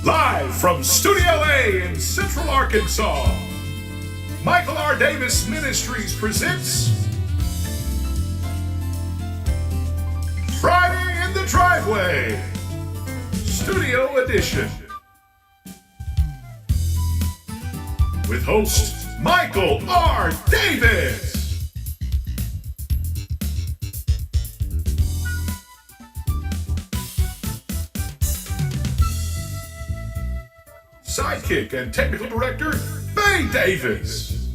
Live from Studio A in Central Arkansas, Michael R. Davis Ministries presents Friday in the Driveway, Studio Edition. With host Michael R. Davis. Sidekick and technical director, Bay Davis.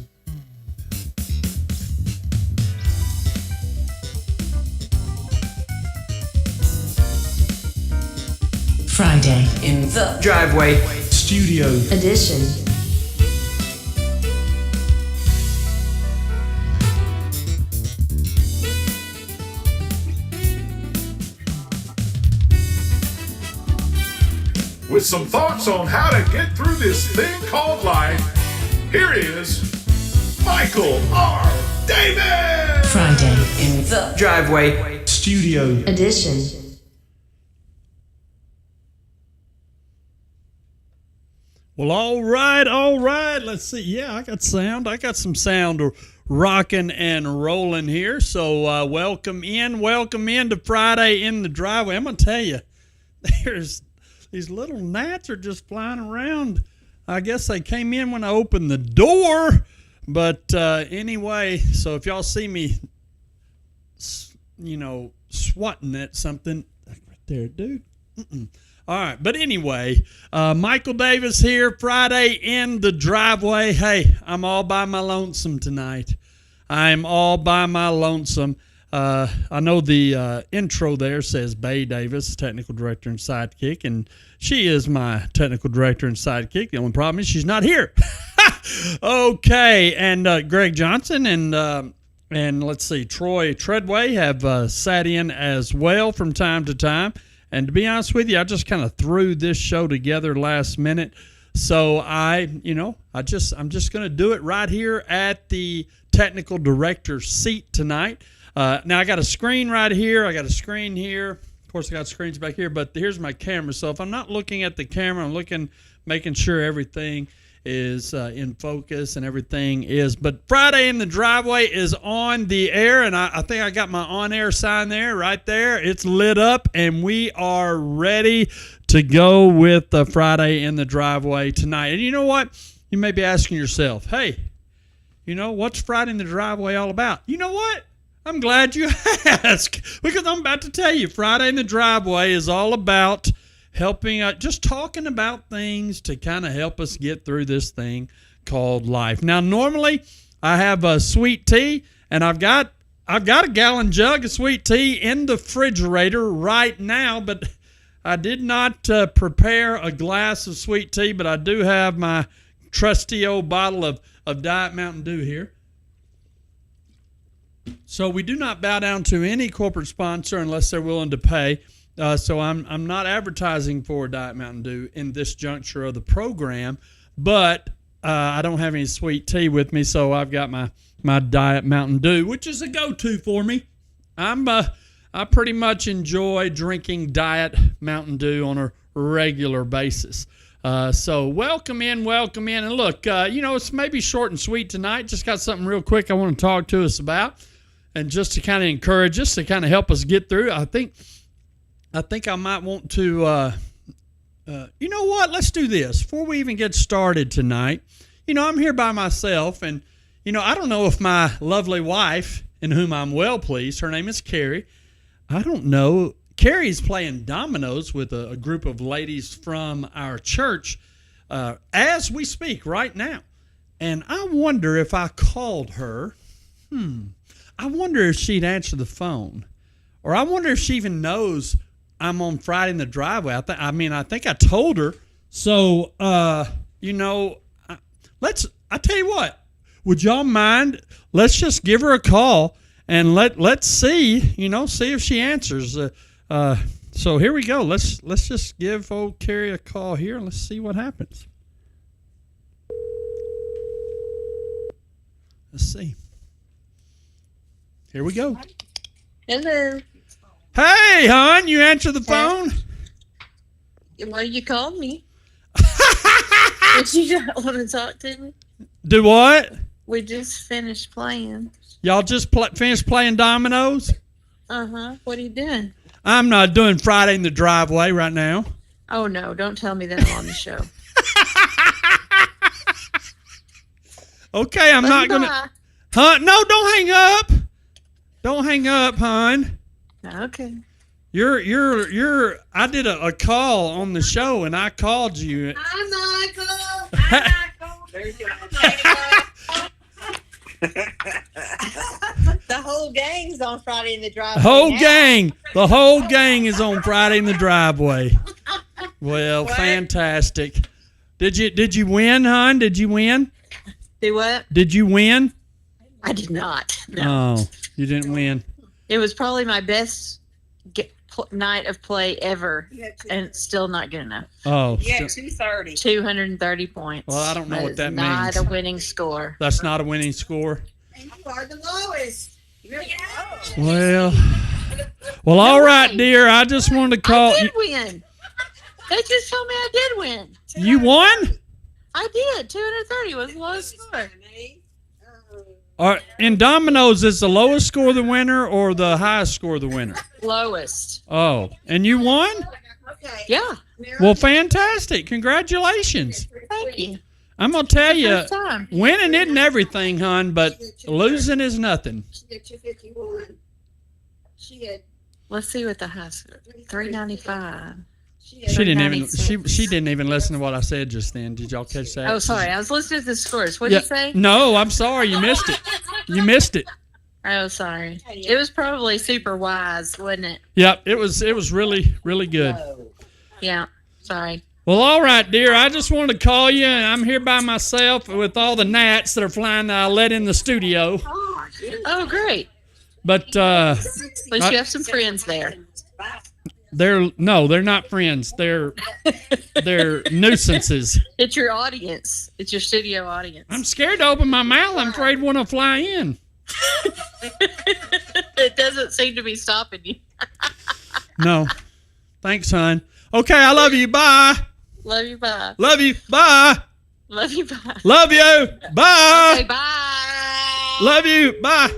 Friday in the Driveway Studio Edition. With some thoughts on how to get through this thing called life, here is Michael R. Davis! Friday in the Driveway Studio Edition. Well, all right. Let's see. Yeah, I got sound. I got some sound rocking and rolling here. So welcome in to Friday in the Driveway. I'm going to tell you, there's these little gnats are just flying around. I guess they came in when I opened the door. But anyway, so if y'all see me, swatting at something, right there, dude. All right, but anyway, Michael Davis here, Friday in the Driveway. Hey, I'm all by my lonesome tonight. I'm all by my lonesome. I know the intro there says Bay Davis, technical director and sidekick, and she is my technical director and sidekick. The only problem is she's not here. Okay, and Greg Johnson and let's see, Troy Treadway have sat in as well from time to time. And to be honest with you, I just kind of threw this show together last minute. So I'm just going to do it right here at the technical director's seat tonight. Now I got a screen right here. I got a screen here. Of course, I got screens back here, but here's my camera. So if I'm not looking at the camera, I'm making sure everything is in focus and everything is. But Friday in the Driveway is on the air, and I think I got my on-air sign there, right there. It's lit up, and we are ready to go with Friday in the Driveway tonight. And you know what? You may be asking yourself, hey, what's Friday in the Driveway all about? You know what? I'm glad you asked, because I'm about to tell you, Friday in the Driveway is all about helping, just talking about things to kind of help us get through this thing called life. Now, normally I have a sweet tea, and I've got a gallon jug of sweet tea in the refrigerator right now, but I did not prepare a glass of sweet tea, but I do have my trusty old bottle of Diet Mountain Dew here. So we do not bow down to any corporate sponsor unless they're willing to pay. So I'm not advertising for Diet Mountain Dew in this juncture of the program, but I don't have any sweet tea with me, so I've got my Diet Mountain Dew, which is a go-to for me. I pretty much enjoy drinking Diet Mountain Dew on a regular basis. So welcome in, and look, it's maybe short and sweet tonight. Just got something real quick I want to talk to us about, and just to kind of encourage us, to kind of help us get through. I think I might want to, you know what? Let's do this. Before we even get started tonight, I'm here by myself, and, I don't know if my lovely wife, in whom I'm well pleased, her name is Carrie, I don't know. Carrie's playing dominoes with a group of ladies from our church as we speak right now. And I wonder if I called her, I wonder if she'd answer the phone. Or I wonder if she even knows I'm on Friday in the Driveway. I think I told her. So, I tell you what, would y'all mind? Let's just give her a call and let's see if she answers. So here we go. Let's just give old Carrie a call here and let's see what happens. Let's see. Here we go. Hello. Hey, hon, you answer the phone? Well, you called me. Did you not want to talk to me? Do what? We just finished playing. Y'all just finished playing dominoes? What are you doing? I'm not doing Friday in the Driveway right now. Oh, no. Don't tell me that on the show. Okay, I'm not going to. Bye. Hon, no, don't hang up. Don't hang up, hon. Okay. You're. I did a call on the show, and I called you. Hi, Michael. Hi, Michael. There you go. The whole gang's on Friday in the Driveway. The whole gang is on Friday in the Driveway. Well, What? fantastic. Did you win, hon? Did you win? Do what? Did you win? I did not. No. Oh, you didn't win. It was probably my best night of play ever, and it's still not good enough. Oh, Yeah, so- 230. 230 points. Well, I don't know what that Not means. a winning score. That's not a winning score. And you are the lowest. You're the lowest. Well, all right, dear. I just wanted to call. I did win. They just told me I did win. You won? I did. 230 was the lowest score. In dominoes, is the lowest score the winner or the highest score the winner? Lowest. Oh, and you won? Okay. Yeah. Well, fantastic. Congratulations. Thank you. I'm going to tell you, First time. winning isn't everything, hon, but losing is nothing. She had 251. She had. Let's see what the high score. 395. She had. She didn't even listen to what I said just then. Did y'all catch that? Oh, sorry. I was listening to the scores. What did you say? No, I'm sorry. You missed it. You missed it. Oh, sorry. It was probably super wise, wasn't it? Yep, it was really, really good. Yeah. Sorry. Well, all right, dear. I just wanted to call you, and I'm here by myself with all the gnats that are flying that I let in the studio. Oh, great. But At least you have some friends there. they're not friends. They're nuisances. It's your audience. It's your studio audience. I'm scared to open my mouth. I'm afraid one will fly in. It doesn't seem to be stopping you. No. Thanks, hon. Okay, I love you. Bye. Love you. Bye. Love you. Bye. Love you. Bye. Love you. Bye. Okay, bye. Love you. Bye.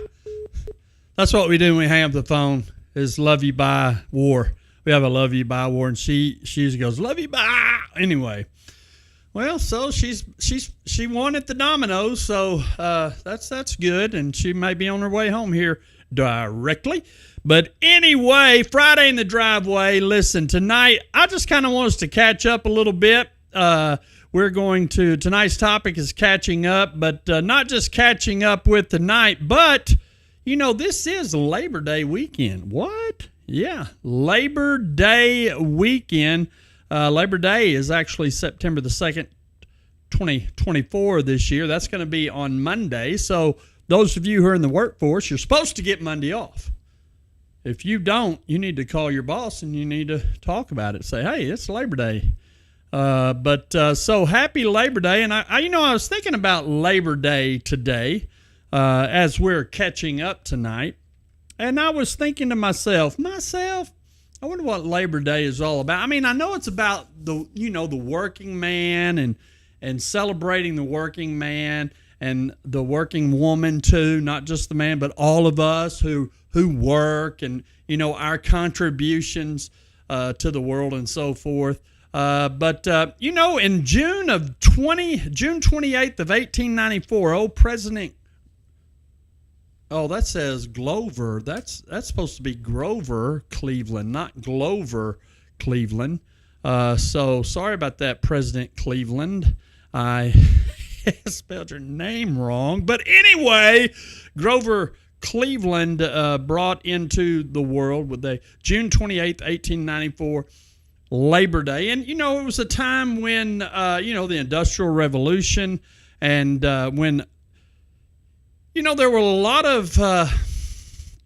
That's what we do when we hang up the phone is love you, bye, war. We have a love you, bye war, and she usually goes, love you, bye. Anyway. Well, so she won at the dominoes, so that's good, and she may be on her way home here directly. But anyway, Friday in the Driveway. Listen, tonight I just kind of want us to catch up a little bit. Tonight's topic is catching up, but not just catching up with tonight, but this is Labor Day weekend. What? Yeah, Labor Day weekend. Labor Day is actually September the 2nd, 2024 this year. That's going to be on Monday. So those of you who are in the workforce, you're supposed to get Monday off. If you don't, you need to call your boss and you need to talk about it. Say, hey, it's Labor Day. So happy Labor Day. And I was thinking about Labor Day today as we're catching up tonight. And I was thinking to myself, I wonder what Labor Day is all about. I mean, I know it's about the working man and celebrating the working man and the working woman too, not just the man, but all of us who work and, our contributions to the world and so forth. But in June 28th of 1894, old President, that says Glover. That's supposed to be Grover Cleveland, not Glover Cleveland. So sorry about that, President Cleveland. I spelled your name wrong. But anyway, Grover Cleveland brought into the world with the June 28th, 1894 Labor Day. And, it was a time when, the Industrial Revolution and when, there were a lot of,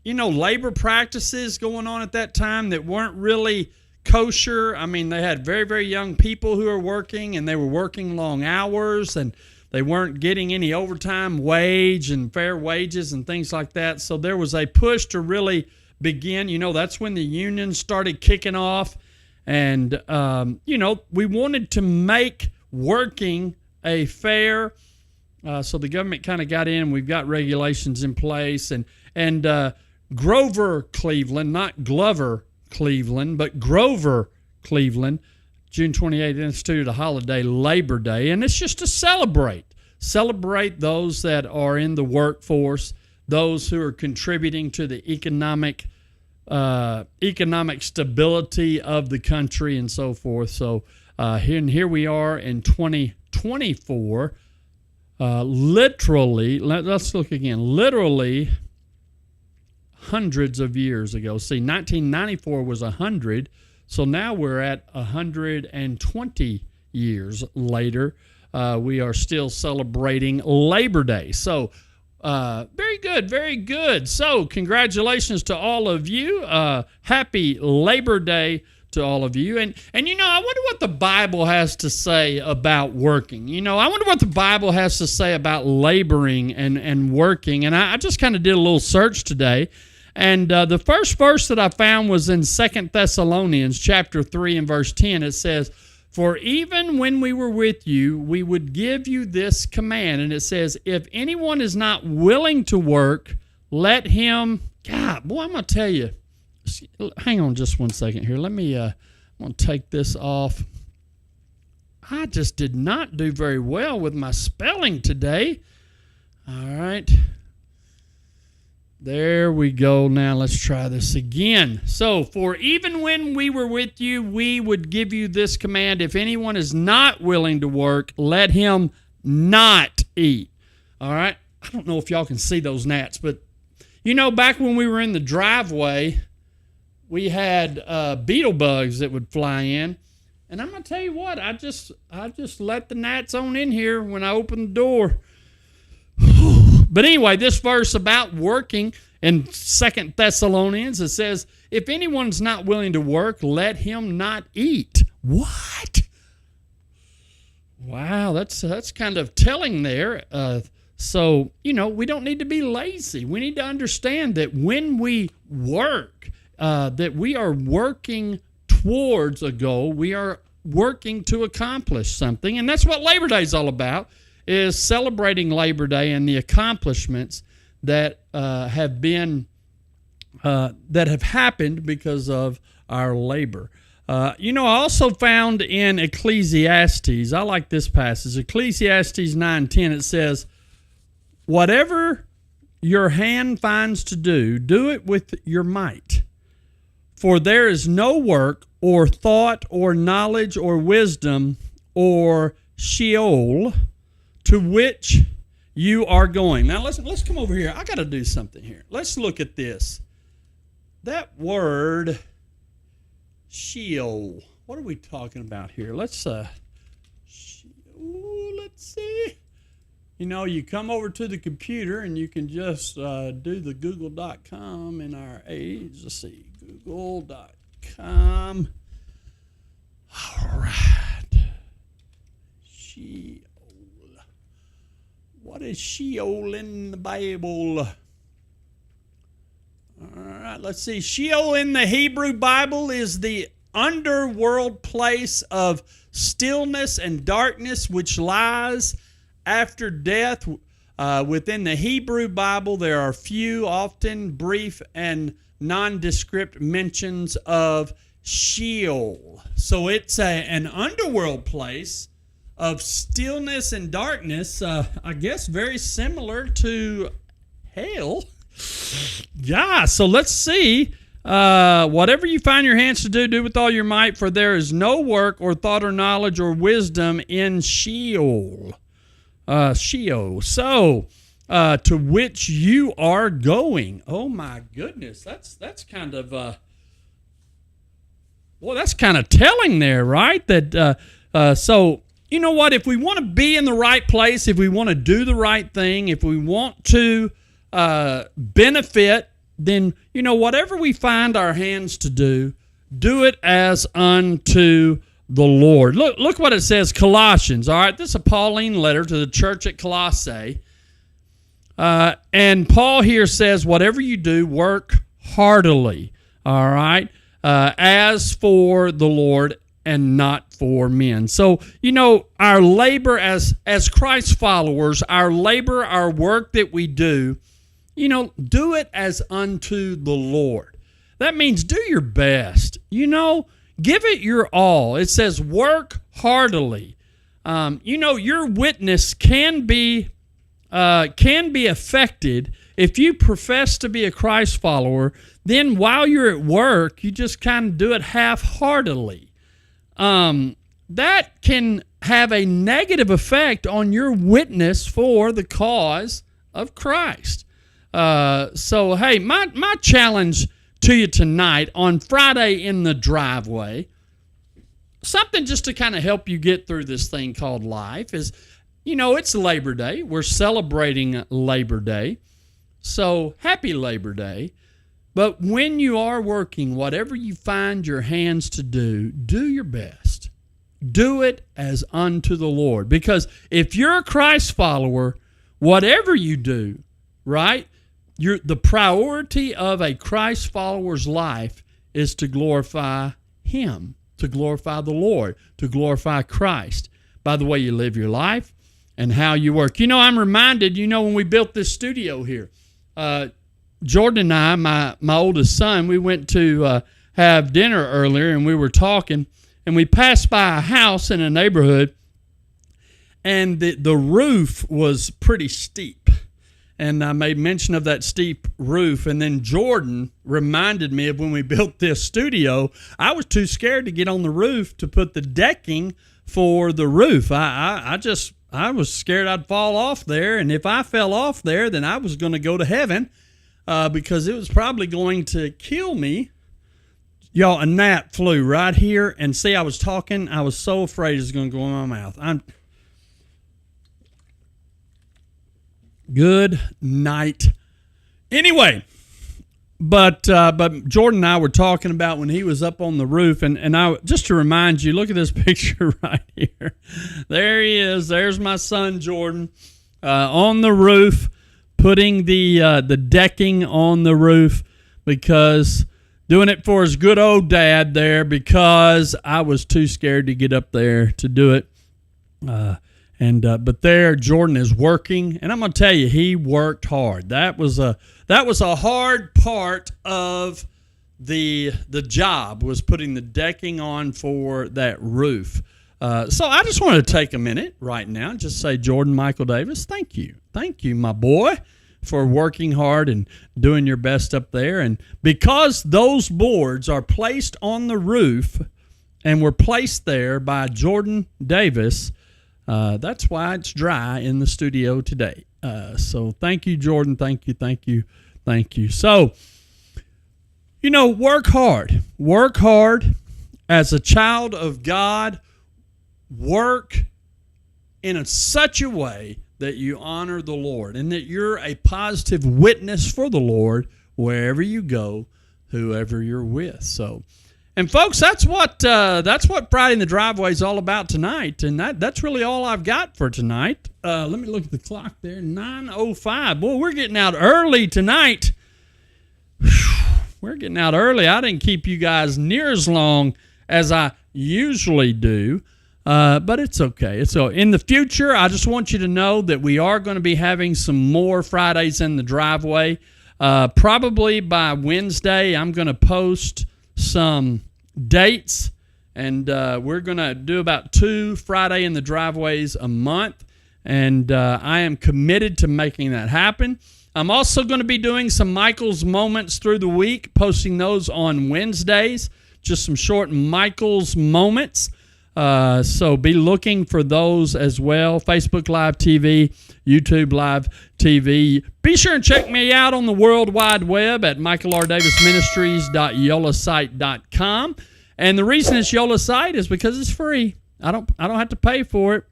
labor practices going on at that time that weren't really kosher. I mean, they had very, very young people who were working, and they were working long hours, and they weren't getting any overtime wage and fair wages and things like that. So there was a push to really begin. That's when the unions started kicking off. And, we wanted to make working a fair. So the government kind of got in. We've got regulations in place. And Grover Cleveland, not Glover Cleveland, but Grover Cleveland, June 28th, instituted a holiday, Labor Day. And it's just to celebrate those that are in the workforce, those who are contributing to the economic stability of the country and so forth. So here we are in 2024. Let's look again. Literally hundreds of years ago. See, 1994 was 100, so now we're at 120 years later. We are still celebrating Labor Day. So very good, very good. So congratulations to all of you. Happy Labor Day to all of you. And I wonder what the Bible has to say about working. I wonder what the Bible has to say about laboring and working. And I just kind of did a little search today. And the first verse that I found was in 2 Thessalonians chapter 3 and verse 10. It says, "For even when we were with you, we would give you this command." And it says, "If anyone is not willing to work, let him..." God, boy, I'm going to tell you. Hang on just one second here. Let me, I'm going to take this off. I just did not do very well with my spelling today. All right. There we go. Now let's try this again. So, "For even when we were with you, we would give you this command. If anyone is not willing to work, let him not eat." All right. I don't know if y'all can see those gnats, but back when we were in the driveway, we had beetle bugs that would fly in. And I'm going to tell you what, I just let the gnats on in here when I opened the door. But anyway, this verse about working in 2 Thessalonians, it says, "If anyone's not willing to work, let him not eat." What? Wow, that's kind of telling there. So, we don't need to be lazy. We need to understand that when we work, that we are working towards a goal. We are working to accomplish something. And that's what Labor Day is all about, is celebrating Labor Day and the accomplishments that have happened because of our labor. I also found in Ecclesiastes, I like this passage, Ecclesiastes 9:10, it says, "Whatever your hand finds to do, do it with your might. For there is no work or thought or knowledge or wisdom or Sheol to which you are going." Now let's come over here. I got to do something here. Let's look at this. That word Sheol. What are we talking about here? Let's see. You come over to the computer and you can just do the google.com in our age. Let's see, google.com. All right. Sheol. What is Sheol in the Bible? All right, let's see. Sheol in the Hebrew Bible is the underworld place of stillness and darkness which lies after death. Within the Hebrew Bible, there are few, often brief and nondescript mentions of Sheol. So it's an underworld place of stillness and darkness, I guess very similar to hell. Yeah, so let's see. Whatever you find your hands to do, do with all your might, for there is no work or thought or knowledge or wisdom in Sheol. Sheol. So, to which you are going. Oh my goodness, that's kind of that's kind of telling there, right? That so you know what? If we want to be in the right place, if we want to do the right thing, if we want to benefit, then whatever we find our hands to do, do it as unto the Lord. Look what it says, Colossians. All right, this is a Pauline letter to the church at Colossae. And Paul here says, whatever you do, work heartily. All right, as for the Lord and not for men. So, our labor as Christ followers, our labor, our work that we do, do it as unto the Lord. That means do your best. Give it your all. It says work heartily. Your witness can be affected if you profess to be a Christ follower. Then while you're at work, you just kind of do it half-heartedly. That can have a negative effect on your witness for the cause of Christ. So, hey, my challenge to you tonight on Friday in the Driveway, something just to kind of help you get through this thing called life is, it's Labor Day. We're celebrating Labor Day. So, happy Labor Day. But when you are working, whatever you find your hands to do, do your best. Do it as unto the Lord. Because if you're a Christ follower, whatever you do, right, the priority of a Christ follower's life is to glorify Him, to glorify the Lord, to glorify Christ by the way you live your life and how you work. I'm reminded, when we built this studio here, Jordan and I, my oldest son, we went to have dinner earlier, and we were talking, and we passed by a house in a neighborhood, and the roof was pretty steep. And I made mention of that steep roof, and then Jordan reminded me of when we built this studio, I was too scared to get on the roof to put the decking for the roof. I was scared I'd fall off there, and if I fell off there, then I was going to go to heaven. Because it was probably going to kill me. Y'all, a gnat flew right here, and see, I was talking. I was so afraid it was going to go in my mouth. Good night. Anyway, but Jordan and I were talking about when he was up on the roof, and I just to remind you, look at this picture right here. There he is. There's my son Jordan on the roof, putting the decking on the roof, because doing it for his good old dad there, because I was too scared to get up there to do it. But there Jordan is working, and I'm going to tell you, he worked hard. That was a hard part of the job, was putting the decking on for that roof. So I just want to take a minute right now and just say, Jordan Michael Davis, thank you. Thank you, my boy, for working hard and doing your best up there. And because those boards are placed on the roof and were placed there by Jordan Davis, that's why it's dry in the studio today. So thank you, Jordan. Thank you, thank you, thank you. So, work hard. Work hard as a child of God. Work in such a way that you honor the Lord and that you're a positive witness for the Lord wherever you go, whoever you're with. So, and folks, that's what Friday in the Driveway is all about tonight, and that's really all I've got for tonight. Let me look at the clock there, 9:05. Boy, we're getting out early tonight. We're getting out early. I didn't keep you guys near as long as I usually do. But it's okay. So in the future, I just want you to know that we are going to be having some more Fridays in the Driveway. Probably by Wednesday, I'm going to post some dates, and we're going to do about 2 Friday in the Driveways a month, and I am committed to making that happen. I'm also going to be doing some Michael's Moments through the week, posting those on Wednesdays, just some short Michael's Moments. So be looking for those as well. Facebook Live TV, YouTube Live TV. Be sure and check me out on the World Wide Web at michaelrdavisministries.yolasite.com. And the reason it's Yola Site is because it's free. I don't have to pay for it.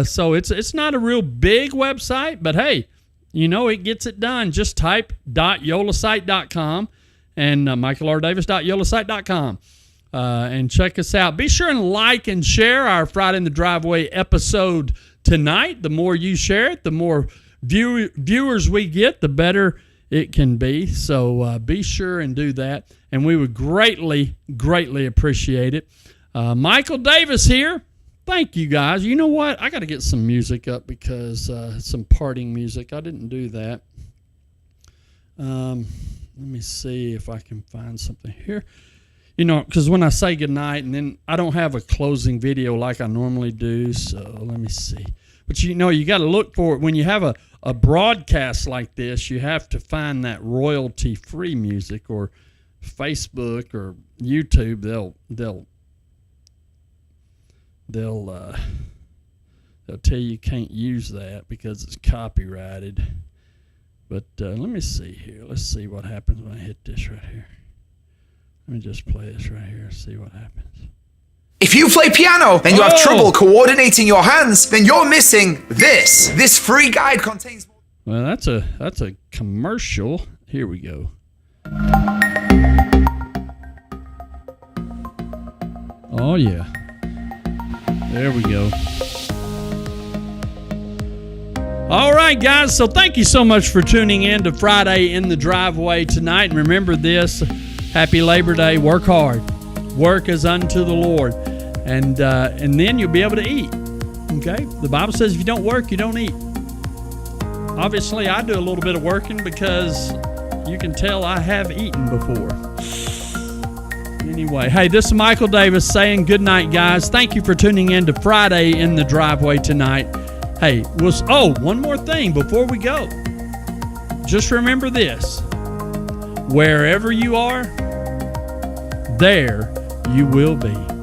So it's not a real big website, but hey, it gets it done. Just type .yolasite.com and michaelrdavis.yolasite.com. And check us out. Be sure and like and share our Friday in the Driveway episode tonight. The more you share it, the more viewers we get, the better it can be. So be sure and do that. And we would greatly, greatly appreciate it. Michael Davis here. Thank you, guys. You know what? I got to get some music up because some parting music. I didn't do that. Let me see if I can find something here. You know, because when I say goodnight, and then I don't have a closing video like I normally do, so let me see. But, you know, you got to look for it. When you have a broadcast like this, you have to find that royalty-free music, or Facebook or YouTube, they'll tell you can't use that because it's copyrighted. But let me see here. Let's see what happens when I hit this right here. Let me just play this right here and see what happens. If you play piano and you have trouble coordinating your hands, then you're missing this. This free guide contains... Well, that's a commercial. Here we go. Oh, yeah. There we go. All right, guys. So thank you so much for tuning in to Friday in the Driveway tonight. And remember this, happy Labor Day. Work hard. Work as unto the Lord. And then you'll be able to eat. Okay? The Bible says if you don't work, you don't eat. Obviously, I do a little bit of working because you can tell I have eaten before. Anyway, hey, this is Michael Davis saying good night, guys. Thank you for tuning in to Friday in the Driveway tonight. Hey, one more thing before we go. Just remember this. Wherever you are, there you will be.